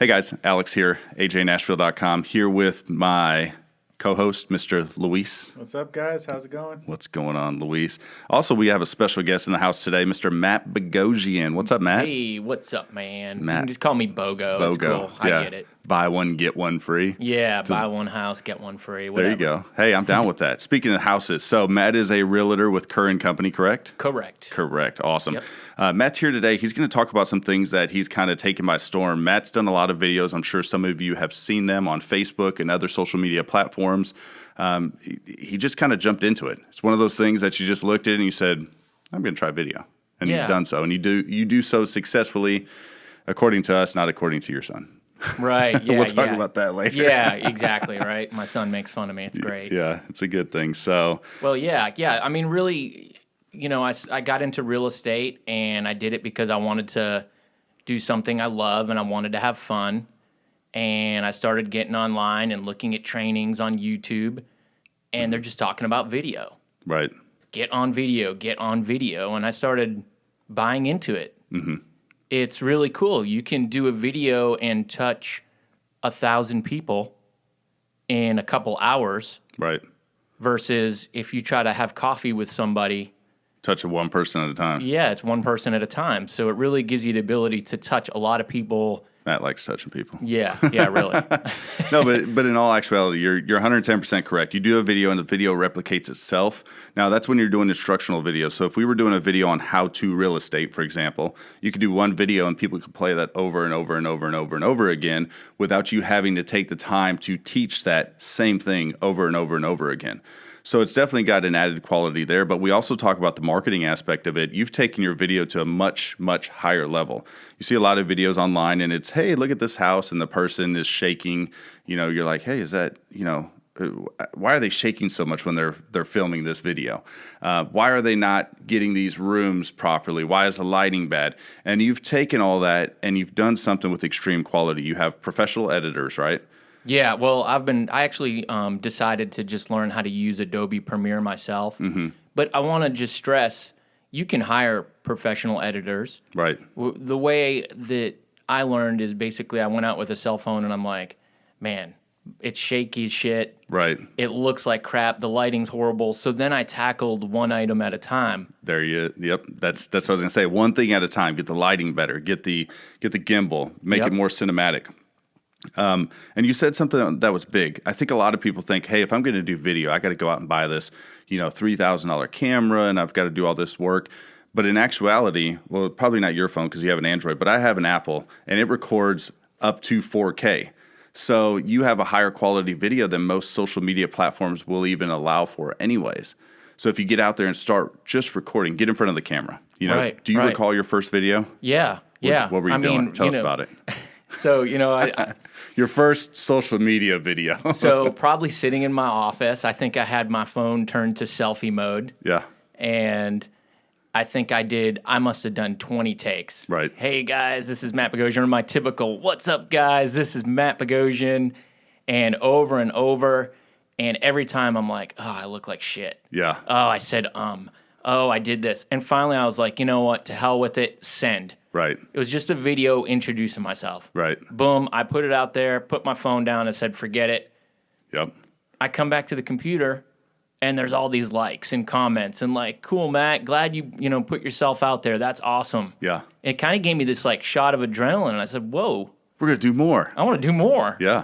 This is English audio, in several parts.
Hey guys, Alex here, ajnashville.com, here with my co-host, Mr. Luis. What's up, guys? How's it going? What's going on, Luis? Also, we have a special guest in the house today, Mr. Matt Bogosian. What's up, Matt? Hey, what's up, man? Matt. You can just call me Bogo. It's cool. Yeah. I get it. Buy one, get one free. Yeah, buy one house, get one free. Whatever. There you go. Hey, I'm down with that. Speaking of houses, so Matt is a realtor with Curran Company, correct? Correct. Correct. Awesome. Yep. Matt's here today. He's going to talk about some things that he's kind of taken by storm. Matt's done a lot of videos. I'm sure some of you have seen them on Facebook and other social media platforms. He just kind of jumped into it. It's one of those things that you just looked at and you said, I'm going to try video. And you've done so. And you do so successfully, according to us, not according to your son. Right. Yeah. We'll talk about that later. Yeah, exactly. Right. My son makes fun of me. It's great. Yeah, it's a good thing. So, well, yeah. I mean, really, I got into real estate and I did it because I wanted to do something I love and I wanted to have fun. And I started getting online and looking at trainings on YouTube, and they're just talking about video. Right. Get on video. And I started buying into it. Mm-hmm. It's really cool. You can do a video and touch 1,000 people in a couple hours. Right. Versus if you try to have coffee with somebody. Touch one person at a time. Yeah, it's one person at a time. So it really gives you the ability to touch a lot of people. Matt likes touching people. Yeah, really. No, but in all actuality, you're 110% correct. You do a video and the video replicates itself. Now, that's when you're doing instructional videos. So if we were doing a video on how to real estate, for example, you could do one video and people could play that over and over and over and over and over again without you having to take the time to teach that same thing over and over and over again. So it's definitely got an added quality there, but we also talk about the marketing aspect of it. You've taken your video to a much, much higher level. You see a lot of videos online and it's, hey, look at this house, and the person is shaking. You're like, hey, is that, why are they shaking so much when they're filming this video? Why are they not getting these rooms properly? Why is the lighting bad? And you've taken all that and you've done something with extreme quality. You have professional editors, right? Yeah, well, I actually decided to just learn how to use Adobe Premiere myself. Mm-hmm. But I want to just stress, you can hire professional editors. Right. The way that I learned is basically I went out with a cell phone and I'm like, man, it's shaky as shit. Right. It looks like crap. The lighting's horrible. So then I tackled one item at a time. Yep. That's what I was gonna say. One thing at a time. Get the lighting better. Get the gimbal. Make it more cinematic. And you said something that was big. I think a lot of people think, hey, if I'm going to do video, I got to go out and buy this, $3,000 camera, and I've got to do all this work. But in actuality, well, probably not your phone because you have an Android, but I have an Apple, and it records up to 4K. So you have a higher quality video than most social media platforms will even allow for anyways. So if you get out there and start just recording, get in front of the camera. Do you recall your first video? Yeah. What were you doing? Tell us about it. So, I your first social media video. So probably sitting in my office, I think I had my phone turned to selfie mode. Yeah. And I think I must have done 20 takes. Right. Hey guys, this is Matt Bogosian. My typical, what's up guys? This is Matt Bogosian. And over and over. And every time I'm like, oh, I look like shit. Yeah. Oh, I said, oh, I did this. And finally I was like, you know what? To hell with it. Send. Right. It was just a video introducing myself. Right. Boom. I put it out there, put my phone down and said, forget it. Yep. I come back to the computer and there's all these likes and comments and like, cool, Matt, glad you put yourself out there. That's awesome. Yeah. And it kind of gave me this like shot of adrenaline. And I said, whoa. We're going to do more. I want to do more. Yeah.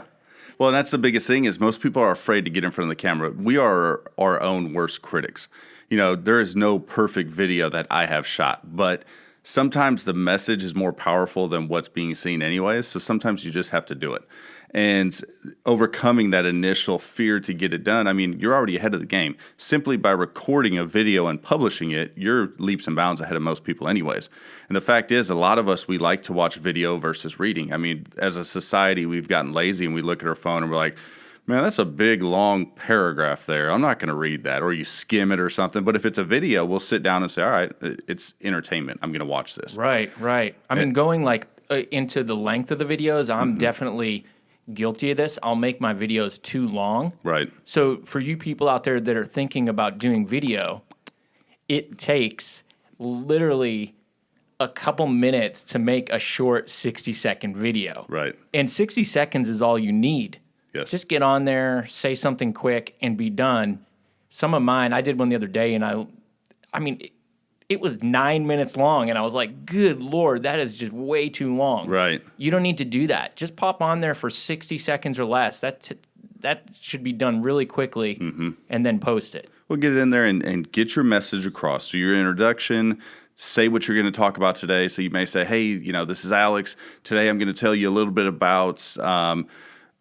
Well, and that's the biggest thing is most people are afraid to get in front of the camera. We are our own worst critics. There is no perfect video that I have shot, but sometimes the message is more powerful than what's being seen anyways, so sometimes you just have to do it. And overcoming that initial fear to get it done, I mean, you're already ahead of the game. Simply by recording a video and publishing it, you're leaps and bounds ahead of most people anyways. And the fact is, a lot of us, we like to watch video versus reading. I mean, as a society, we've gotten lazy and we look at our phone and we're like, man, that's a big, long paragraph there. I'm not going to read that. Or you skim it or something. But if it's a video, we'll sit down and say, all right, it's entertainment. I'm going to watch this. Right. I mean, going like into the length of the videos, I'm definitely guilty of this. I'll make my videos too long. Right. So for you people out there that are thinking about doing video, it takes literally a couple minutes to make a short 60-second video. Right. And 60 seconds is all you need. Yes. Just get on there, say something quick, and be done. Some of mine, I did one the other day, and I mean, it was 9 minutes long, and I was like, good Lord, that is just way too long. Right. You don't need to do that. Just pop on there for 60 seconds or less. That should be done really quickly, and then post it. Well, get it in there and get your message across. So your introduction, say what you're going to talk about today. So you may say, hey, this is Alex. Today I'm going to tell you a little bit about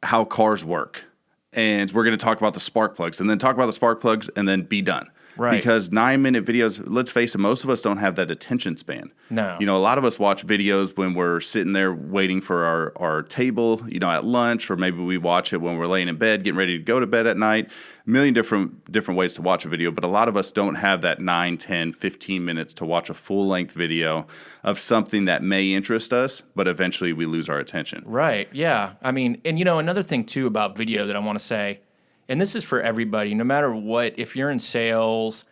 how cars work. And we're going to talk about the spark plugs, and then talk about the spark plugs, and then be done. Right. Because 9-minute videos, let's face it, most of us don't have that attention span. No. A lot of us watch videos when we're sitting there waiting for our table, at lunch, or maybe we watch it when we're laying in bed, getting ready to go to bed at night. A million different ways to watch a video, but a lot of us don't have that 9, 10, 15 minutes to watch a full-length video of something that may interest us, but eventually we lose our attention. Right, yeah. I mean, and another thing, too, about video that I want to say, and this is for everybody, no matter what, if you're in sales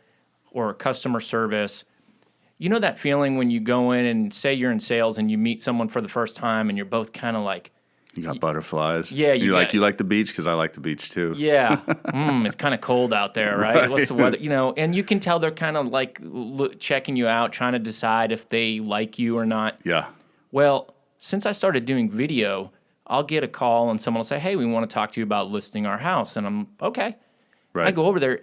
or customer service, that feeling when you go in and say you're in sales and you meet someone for the first time and you're both kind of like, you got butterflies. Yeah. You like the beach? Because I like the beach too. Yeah. It's kind of cold out there, right? What's the weather? And you can tell they're kind of like checking you out, trying to decide if they like you or not. Yeah. Well, since I started doing video, I'll get a call and someone will say, hey, we want to talk to you about listing our house. And I'm, okay. Right. I go over there.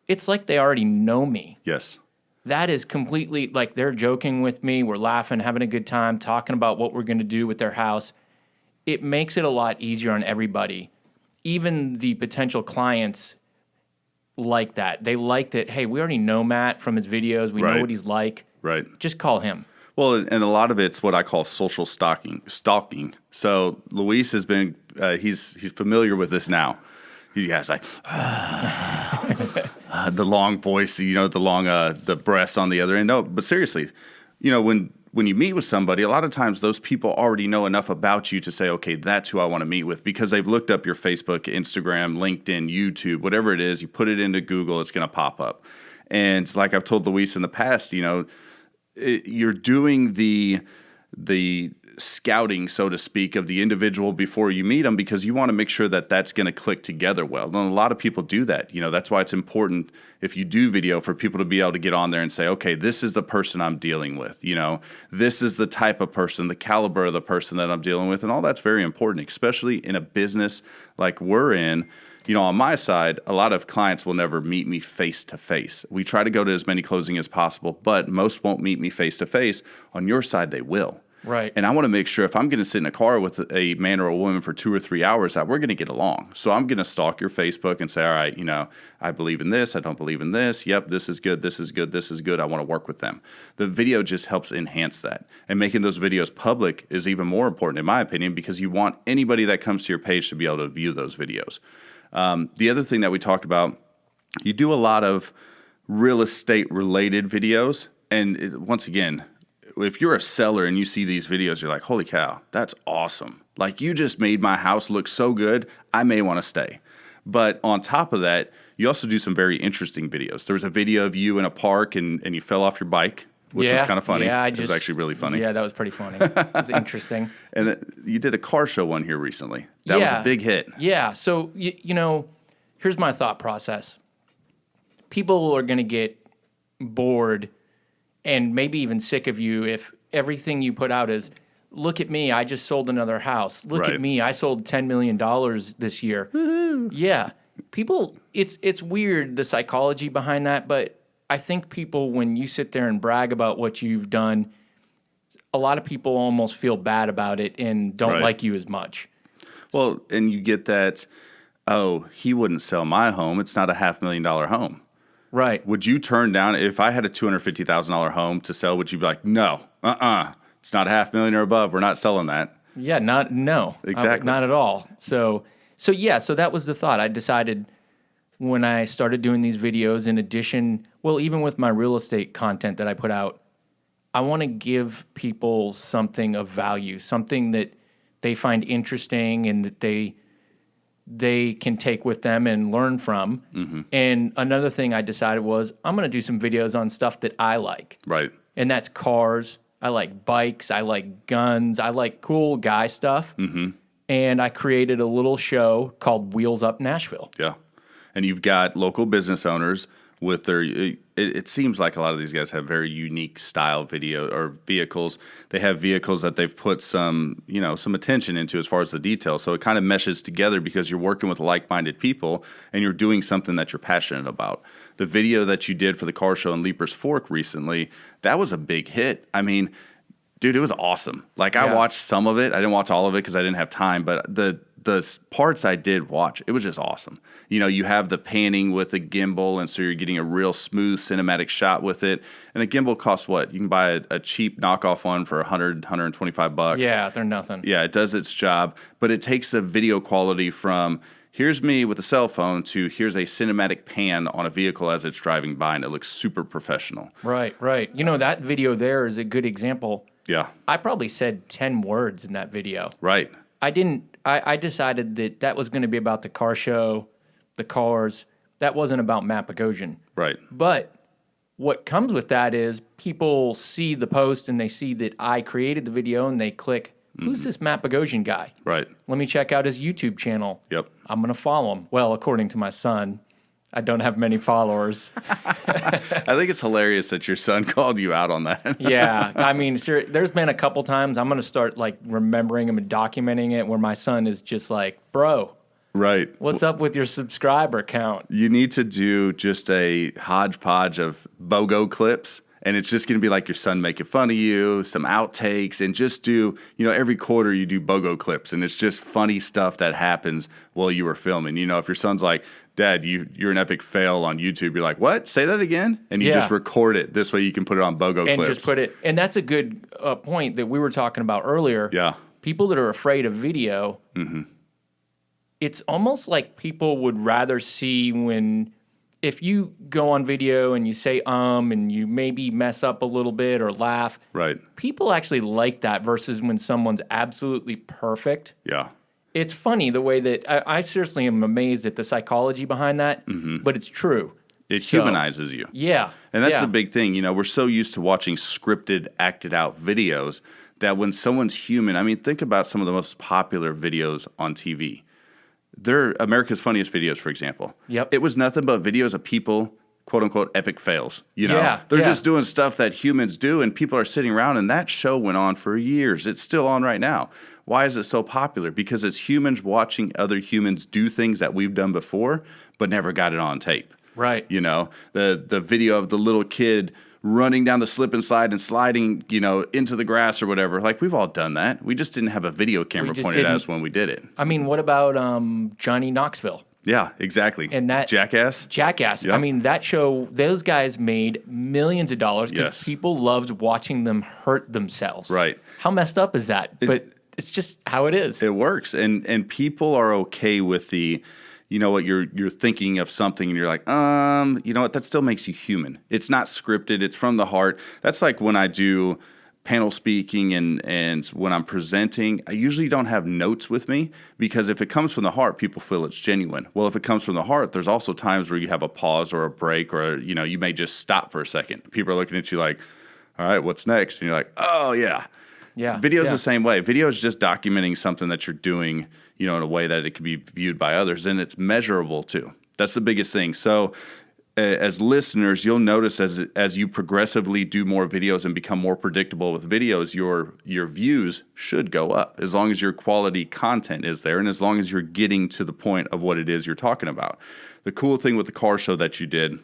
It's like they already know me. Yes. That is completely like they're joking with me. We're laughing, having a good time, talking about what we're going to do with their house. It makes it a lot easier on everybody. Even the potential clients like that. They like that, hey, we already know Matt from his videos. We know what he's like. Right. Just call him. Well, and a lot of it's what I call social stalking. So Luis has been, he's familiar with this now. He has like the long voice, the breaths on the other end. No, but seriously, when you meet with somebody, a lot of times those people already know enough about you to say, okay, that's who I want to meet with, because they've looked up your Facebook, Instagram, LinkedIn, YouTube, whatever it is. You put it into Google, it's going to pop up. And like I've told Luis in the past, you're doing the scouting, so to speak, of the individual before you meet them, because you want to make sure that that's going to click together well. And a lot of people do that. That's why it's important, if you do video, for people to be able to get on there and say, okay, this is the person I'm dealing with. This is the type of person, the caliber of the person that I'm dealing with. And all that's very important, especially in a business like we're in. On my side, a lot of clients will never meet me face to face. We try to go to as many closings as possible, but most won't meet me face to face. On your side, they will. Right. And I want to make sure if I'm going to sit in a car with a man or a woman for 2 or 3 hours, that we're going to get along. So I'm going to stalk your Facebook and say, all right, I believe in this. I don't believe in this. Yep, this is good. This is good. This is good. I want to work with them. The video just helps enhance that. And making those videos public is even more important, in my opinion, because you want anybody that comes to your page to be able to view those videos. The other thing that we talked about, you do a lot of real estate related videos. And once again, if you're a seller and you see these videos, you're like, holy cow, that's awesome. Like, you just made my house look so good, I may want to stay. But on top of that, you also do some very interesting videos. There was a video of you in a park and you fell off your bike, which was kind of funny. Yeah, it was actually really funny. Yeah, that was pretty funny. It was interesting. And you did a car show one here recently. That was a big hit. Yeah. So, here's my thought process. People are going to get bored and maybe even sick of you if everything you put out is, look at me, I just sold another house. Look at me, I sold $10 million this year. Woo-hoo. Yeah. People, it's weird, the psychology behind that, but I think people, when you sit there and brag about what you've done, a lot of people almost feel bad about it and don't like you as much. Well, and you get that, oh, he wouldn't sell my home. It's not a $500,000 home. Right. Would you turn down, if I had a $250,000 home to sell, would you be like, no, it's not $500,000 or above. We're not selling that. Yeah, no. Exactly. Not at all. So that was the thought. I decided when I started doing these videos, in addition, well, even with my real estate content that I put out, I want to give people something of value, something that they find interesting and that they can take with them and learn from. Mm-hmm. And another thing I decided was I'm going to do some videos on stuff that I like. Right. And that's cars, I like bikes. I like guns. I like cool guy stuff. Mm-hmm. And I created a little show called Wheels Up Nashville. Yeah. And you've got local business owners with their, it seems like a lot of these guys have very unique style video or vehicles. They have vehicles that they've put some attention into as far as the details. So it kind of meshes together because you're working with like-minded people and you're doing something that you're passionate about. The video that you did for the car show in Leaper's Fork recently, that was a big hit. I mean, dude, it was awesome. Like, I watched some of it. I didn't watch all of it because I didn't have time, but the parts I did watch, it was just awesome. You have the panning with the gimbal, and so you're getting a real smooth cinematic shot with it. And a gimbal costs what? You can buy a cheap knockoff one for $125. Yeah, they're nothing. Yeah, it does its job, but it takes the video quality from here's me with a cell phone to here's a cinematic pan on a vehicle as it's driving by, and it looks super professional. Right. That video there is a good example. Yeah. I probably said 10 words in that video. Right. I decided that was going to be about the car show, the cars. That wasn't about Matt Bogosian. Right. But what comes with that is people see the post and they see that I created the video and they click, who's this Matt Bogosian guy? Right. Let me check out his YouTube channel. Yep. I'm going to follow him. Well, according to my son, I don't have many followers. I think it's hilarious that your son called you out on that. Yeah. I mean, there's been a couple times I'm going to start like remembering him and documenting it where my son is just like, bro, right. What's up with your subscriber count? You need to do just a hodgepodge of BOGO clips. And it's just going to be like your son making fun of you, some outtakes, and just do, every quarter you do BOGO clips. And it's just funny stuff that happens while you were filming. If your son's like, Dad, you're an epic fail on YouTube, you're like, what? Say that again? And you just record it. This way you can put it on BOGO clips. And just put it. And that's a good point that we were talking about earlier. Yeah. People that are afraid of video, it's almost like people would rather see if you go on video and you say and you maybe mess up a little bit or laugh, right? People actually like that versus when someone's absolutely perfect. Yeah. It's funny the way that I seriously am amazed at the psychology behind that, but it's true. It humanizes you. Yeah. And that's the big thing. We're so used to watching scripted, acted out videos that when someone's human, I mean, think about some of the most popular videos on TV. They're America's Funniest Videos, for example. Yep. It was nothing but videos of people, quote unquote, epic fails. They're just doing stuff that humans do, and people are sitting around, and that show went on for years. It's still on right now. Why is it so popular? Because it's humans watching other humans do things that we've done before, but never got it on tape. Right. The video of the little kid running down the slip and slide and sliding, into the grass or whatever. Like, we've all done that. We just didn't have a video camera pointed at us when we did it. I mean, what about Johnny Knoxville? Yeah, exactly. And that Jackass. Yep. I mean, that show, those guys made millions of dollars because people loved watching them hurt themselves. Right. How messed up is that? But it's just how it is. It works. And people are okay with the, you're thinking of something and you're like, that still makes you human. It's not scripted. It's from the heart. That's like when I do panel speaking and when I'm presenting, I usually don't have notes with me because if it comes from the heart, people feel it's genuine. Well, if it comes from the heart, there's also times where you have a pause or a break or, you may just stop for a second. People are looking at you like, all right, what's next? And you're like, oh, yeah. Yeah. Video's the same way. Video is just documenting something that you're doing, in a way that it can be viewed by others, and it's measurable too. That's the biggest thing. So as listeners, you'll notice as you progressively do more videos and become more predictable with videos, your views should go up as long as your quality content is there and as long as you're getting to the point of what it is you're talking about. The cool thing with the car show that you did,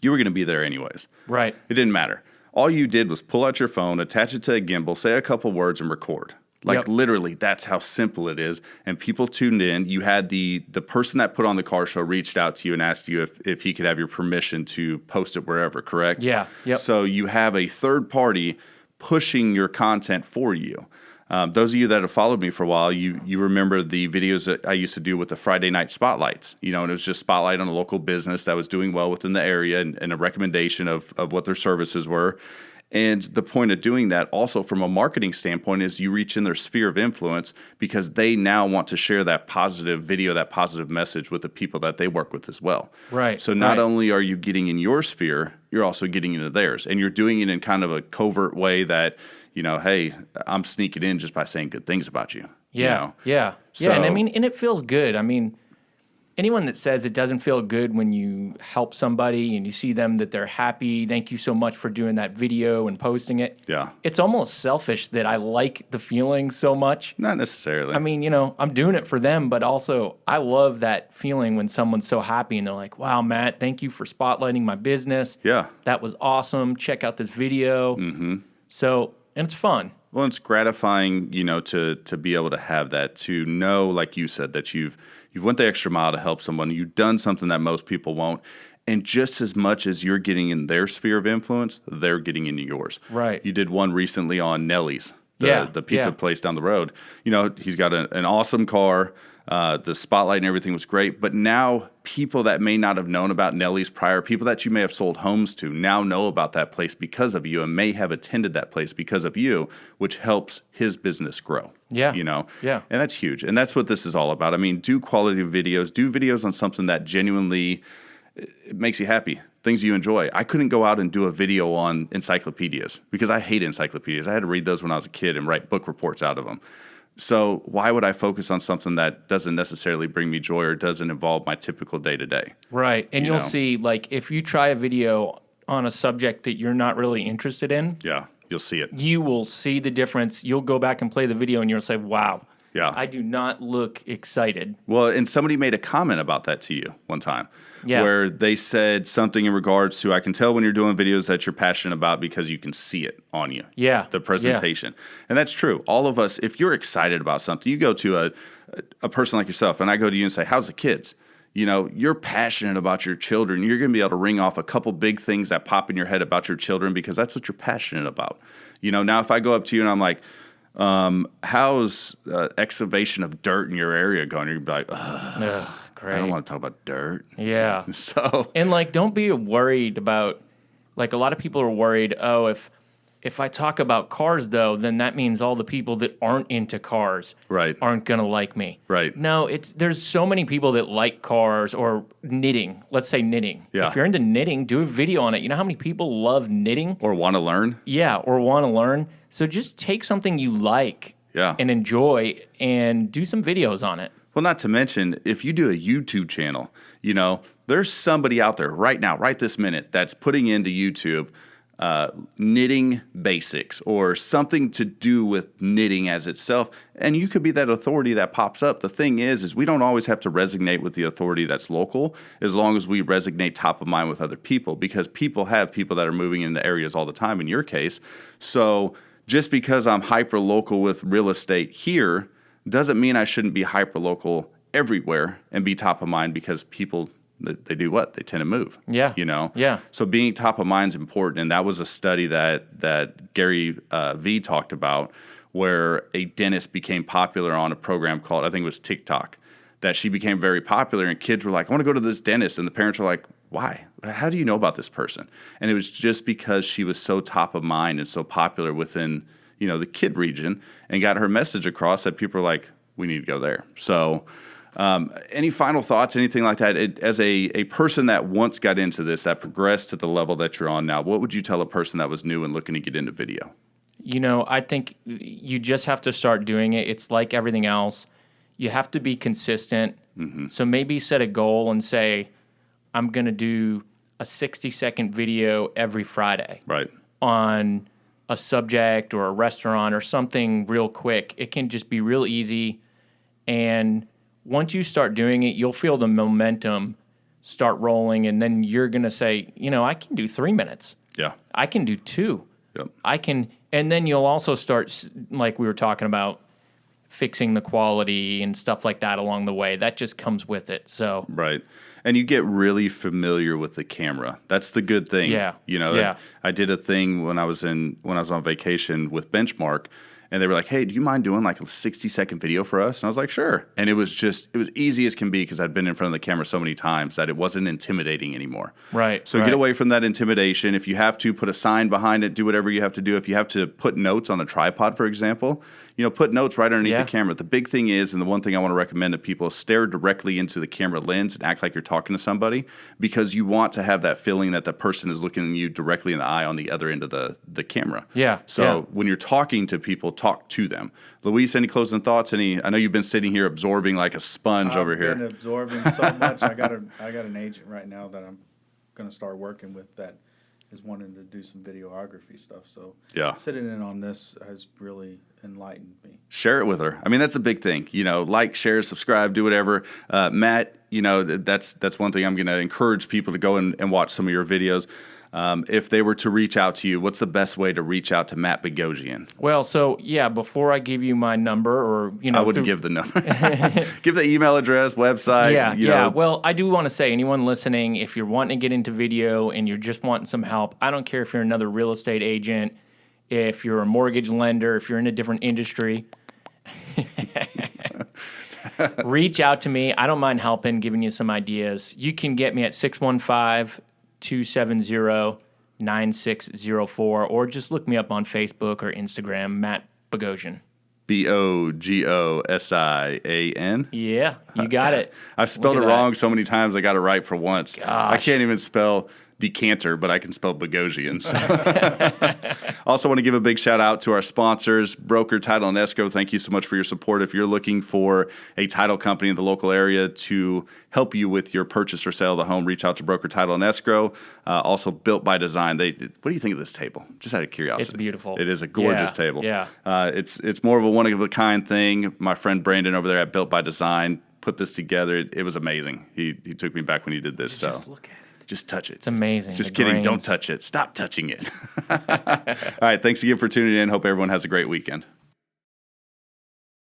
you were going to be there anyways. Right. It didn't matter. All you did was pull out your phone, attach it to a gimbal, say a couple words, and record. Literally, that's how simple it is. And people tuned in. You had the person that put on the car show reached out to you and asked you if he could have your permission to post it wherever, correct? Yeah. Yep. So you have a third party pushing your content for you. Those of you that have followed me for a while, you remember the videos that I used to do with the Friday night spotlights, and it was just spotlight on a local business that was doing well within the area and a recommendation of what their services were. And the point of doing that also from a marketing standpoint is you reach in their sphere of influence because they now want to share that positive video, that positive message with the people that they work with as well. Right. So not only are you getting in your sphere, you're also getting into theirs. And you're doing it in kind of a covert way that, hey, I'm sneaking in just by saying good things about you. Yeah. Yeah. So, yeah. And it feels good. I mean, anyone that says it doesn't feel good when you help somebody and you see them that they're happy, thank you so much for doing that video and posting it. Yeah. It's almost selfish that I like the feeling so much. Not necessarily. I mean, I'm doing it for them, but also I love that feeling when someone's so happy and they're like, wow, Matt, thank you for spotlighting my business. Yeah. That was awesome. Check out this video. Mm-hmm. So, and it's fun. Well, it's gratifying, to be able to have that, to know, like you said, that you've went the extra mile to help someone. You've done something that most people won't. And just as much as you're getting in their sphere of influence, they're getting into yours. Right. You did one recently on Nelly's, the pizza place down the road. He's got an awesome car. The spotlight and everything was great. But now people that may not have known about Nelly's prior, people that you may have sold homes to, now know about that place because of you and may have attended that place because of you, which helps his business grow. Yeah. Yeah. And that's huge. And that's what this is all about. I mean, do quality videos, do videos on something that genuinely it makes you happy, things you enjoy. I couldn't go out and do a video on encyclopedias because I hate encyclopedias. I had to read those when I was a kid and write book reports out of them. So why would I focus on something that doesn't necessarily bring me joy or doesn't involve my typical day-to-day? Right. And you'll see, like, if you try a video on a subject that you're not really interested in, yeah, you'll see it. You will see the difference. You'll go back and play the video and you'll say, wow, yeah, I do not look excited. Well, and somebody made a comment about that to you one time. Yeah. Where they said something in regards to, I can tell when you're doing videos that you're passionate about because you can see it on you. Yeah. The presentation. Yeah. And that's true. All of us, if you're excited about something, you go to a person like yourself and I go to you and say, how's the kids? You're passionate about your children. You're going to be able to ring off a couple big things that pop in your head about your children because that's what you're passionate about. Now if I go up to you and I'm like, how's excavation of dirt in your area going? You'd be like, ugh, great. I don't want to talk about dirt. Yeah. So, and don't be worried about, a lot of people are worried, if I talk about cars though, then that means all the people that aren't into cars aren't going to like me. Right. No, there's so many people that like cars or knitting. Let's say knitting. Yeah. If you're into knitting, do a video on it. You know how many people love knitting? Or want to learn? Yeah, or want to learn. So just take something you like and enjoy and do some videos on it. Well, not to mention, if you do a YouTube channel, there's somebody out there right now, right this minute, that's putting into YouTube knitting basics or something to do with knitting as itself, and you could be that authority that pops up. The thing is we don't always have to resonate with the authority that's local as long as we resonate top of mind with other people, because people have people that are moving into areas all the time in your case. So just because I'm hyper local with real estate here doesn't mean I shouldn't be hyper local everywhere and be top of mind, because people, they do what? They tend to move. Yeah. Yeah. So being top of mind is important. And that was a study that Gary V talked about, where a dentist became popular on a program called, I think it was TikTok, that she became very popular. And kids were like, I want to go to this dentist. And the parents were like, why? How do you know about this person? And it was just because she was so top of mind and so popular within, the kid region, and got her message across that people are like, we need to go there. So any final thoughts, anything like that? As a person that once got into this, that progressed to the level that you're on now, what would you tell a person that was new and looking to get into video? I think you just have to start doing it. It's like everything else. You have to be consistent. Mm-hmm. So maybe set a goal and say, I'm going to do a 60-second video every Friday. Right. On a subject or a restaurant or something real quick. It can just be real easy. And once you start doing it, you'll feel the momentum start rolling. And then you're going to say, I can do 3 minutes. Yeah. I can do 2. Yep. I can. And then you'll also start, like we were talking about, fixing the quality and stuff like that along the way. That just comes with it. So right. And you get really familiar with the camera. That's the good thing. Yeah. I did a thing when I was on vacation with Benchmark, and they were like, hey, do you mind doing like a 60-second video for us? And I was like, sure. And it was easy as can be because I'd been in front of the camera so many times that it wasn't intimidating anymore. Right. So get away from that intimidation. If you have to put a sign behind it, do whatever you have to do. If you have to put notes on a tripod, for example, put notes right underneath the camera. The big thing is, and the one thing I want to recommend to people is stare directly into the camera lens and act like you're talking to somebody, because you want to have that feeling that the person is looking at you directly in the eye on the other end of the camera. Yeah. So when you're talking to people, talk to them. Luis, any closing thoughts? I know you've been sitting here absorbing like a sponge over here. I've been absorbing so much. I got an agent right now that I'm going to start working with that is wanting to do some videography stuff. So sitting in on this has really enlightened me. Share it with her. I mean, that's a big thing. Like, share, subscribe, do whatever. Matt, that's one thing I'm going to encourage people to go and watch some of your videos. If they were to reach out to you, what's the best way to reach out to Matt Bogosian? Well, so before I give you my number, or I wouldn't give the number. Give the email address, website. Yeah. Well, I do want to say, anyone listening, if you're wanting to get into video and you're just wanting some help, I don't care if you're another real estate agent, if you're a mortgage lender, if you're in a different industry. Reach out to me. I don't mind helping, giving you some ideas. You can get me at 615-270-9604, or just look me up on Facebook or Instagram, Matt Bogosian. Bogosian. Yeah, you got it. I've spelled it wrong so many times I got it right for once. Gosh. I can't even spell decanter, but I can spell Bogosian. So. Also want to give a big shout out to our sponsors, Broker Title and Escrow. Thank you so much for your support. If you're looking for a title company in the local area to help you with your purchase or sale of the home, reach out to Broker Title and Escrow. Also, Built by Design. What do you think of this table? Just out of curiosity. It's beautiful. It is a gorgeous table. Yeah. It's more of a one-of-a-kind thing. My friend Brandon over there at Built by Design put this together. It was amazing. He took me back when he did this. Just look at it. Just touch it. It's amazing. Just kidding. Don't touch it. Stop touching it. All right. Thanks again for tuning in. Hope everyone has a great weekend.